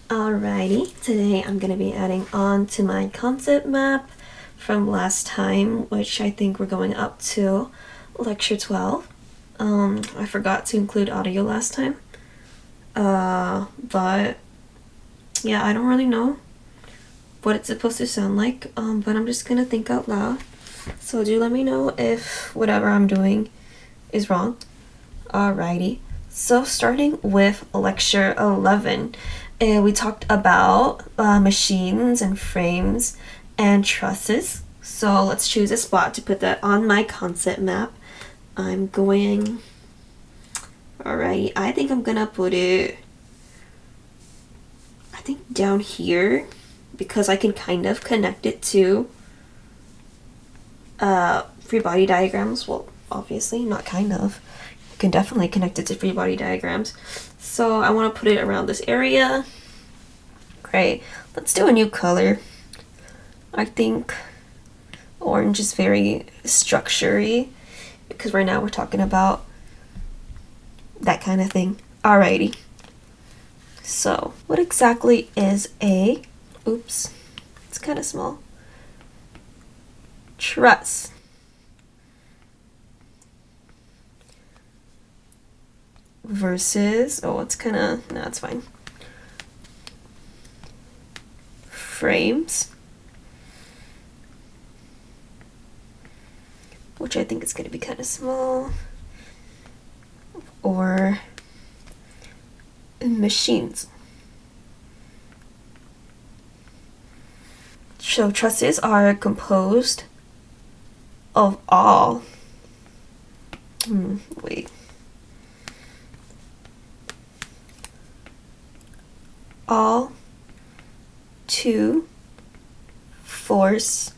Alrighty, today I'm going to be adding on to my concept map from last time, which I think we're going up to lecture 12. I forgot to include audio last time, but yeah, I don't really know what it's supposed to sound like, but I'm just going to think out loud. So do let me know if whatever I'm doing is wrong. Alrighty, so starting with lecture 11, we talked about machines and frames and trusses. So let's choose a spot to put that on my concept map. I'm going, alrighty, I think I'm gonna put it, I think down here, because I can kind of connect it to free body diagrams. Well, obviously, not kind of. You can definitely connect it to free body diagrams. So I want to put it around this area. Great. Let's do a new color. I think orange is very structure-y, because right now we're talking about that kind of thing. Alrighty. So what exactly is a, oops, it's kind of small, truss? Versus, oh, it's kind of, no, it's fine. Frames, which I think is going to be kind of small, or machines. So trusses are composed of all, all two force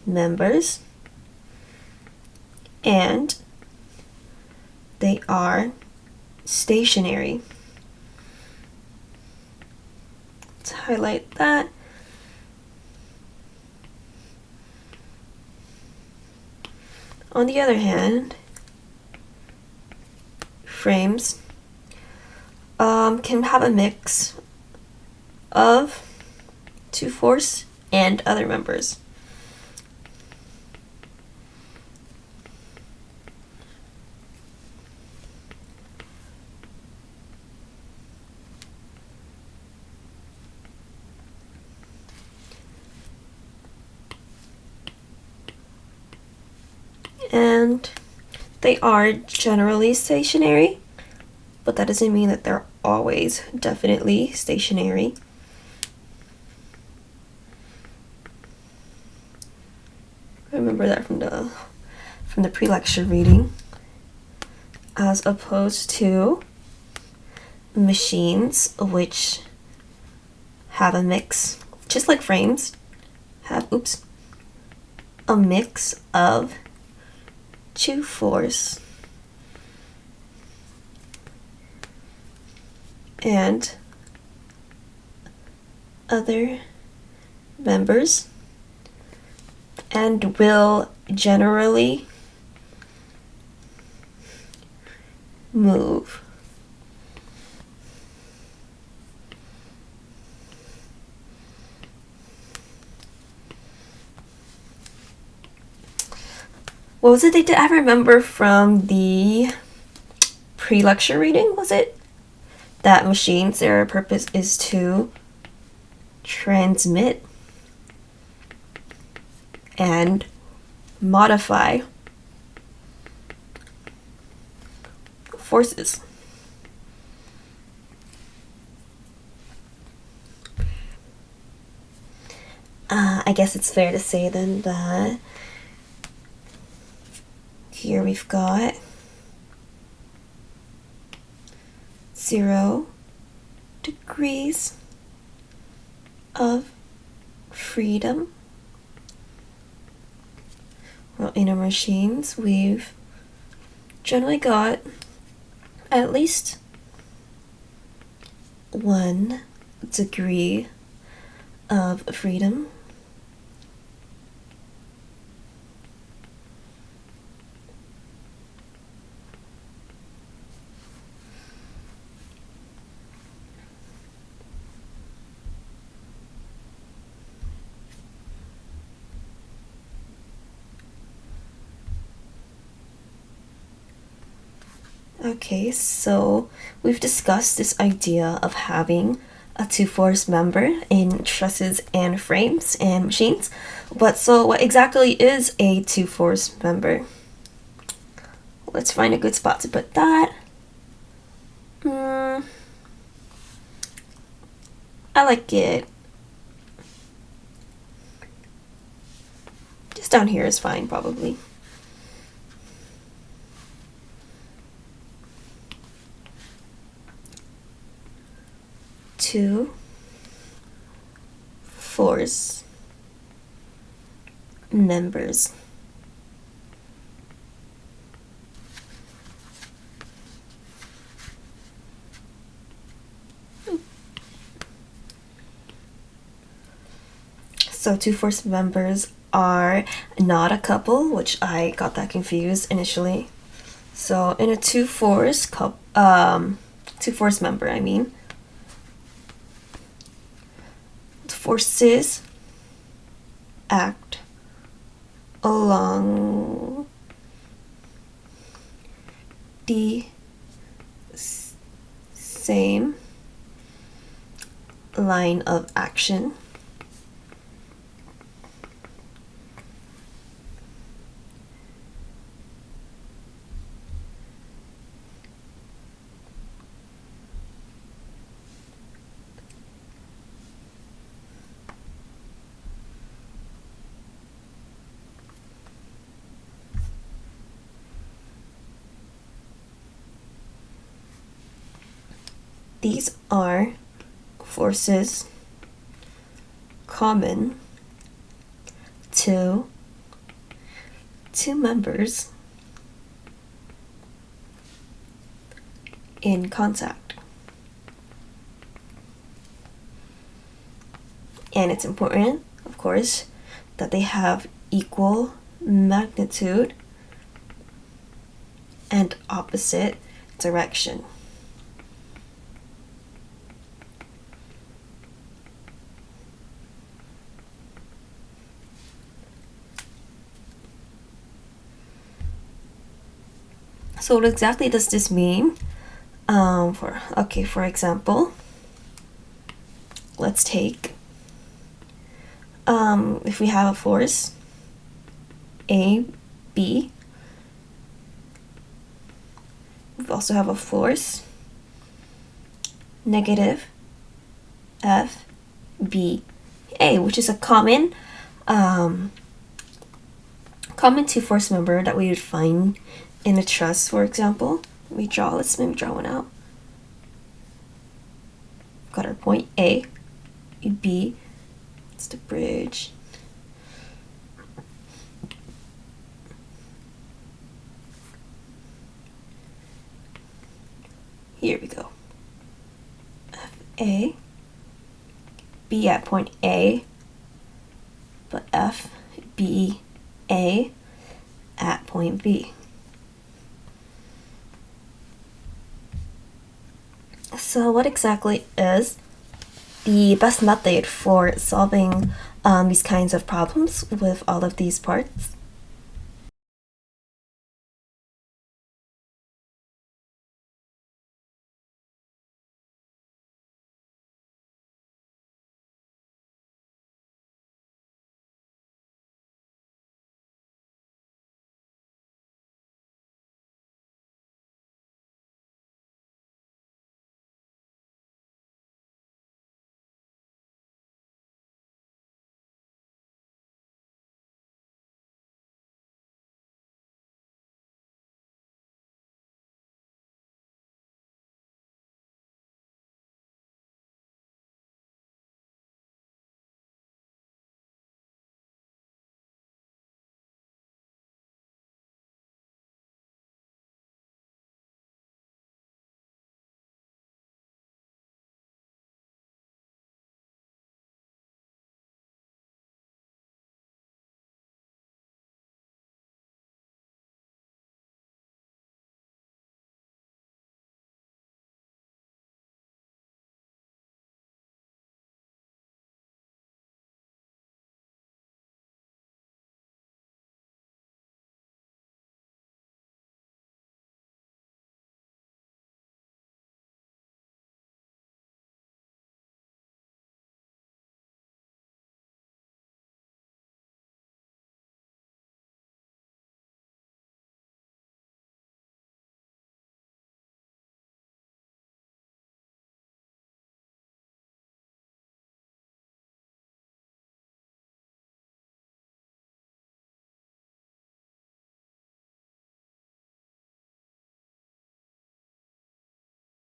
members, and they are stationary. Let's highlight that. On the other hand, frames can have a mix of two force and other members. And they are generally stationary, but that doesn't mean that they're always definitely stationary. Remember that from the pre-lecture reading, as opposed to machines, which have a mix, just like frames, have, a mix of two force and other members, and will generally move. What was it they did? I remember from the pre-lecture reading, was it? That machines, their purpose is to transmit and modify forces. I guess it's fair to say then that here we've got 0 degrees of freedom. Well, in our machines, we've generally got at least 1 degree of freedom. Okay, so we've discussed this idea of having a two-force member in trusses and frames and machines. But so what exactly is a two-force member? Let's find a good spot to put that. I like it. Just down here is fine, probably. Two force members. So two force members are not a couple, which I got that confused initially. So in a two force member, I mean, forces act along the same line of action. These are forces common to two members in contact. And it's important, of course, that they have equal magnitude and opposite direction. So what exactly does this mean? For example, let's take if we have a force A, B, we also have a force negative F, B, A, which is a common two force member that we would find in a truss, for example. Let's maybe draw one out. Got our point A, B, it's the bridge. Here we go. F, A, B at point A, but F, B, A at point B. So what exactly is the best method for solving these kinds of problems with all of these parts?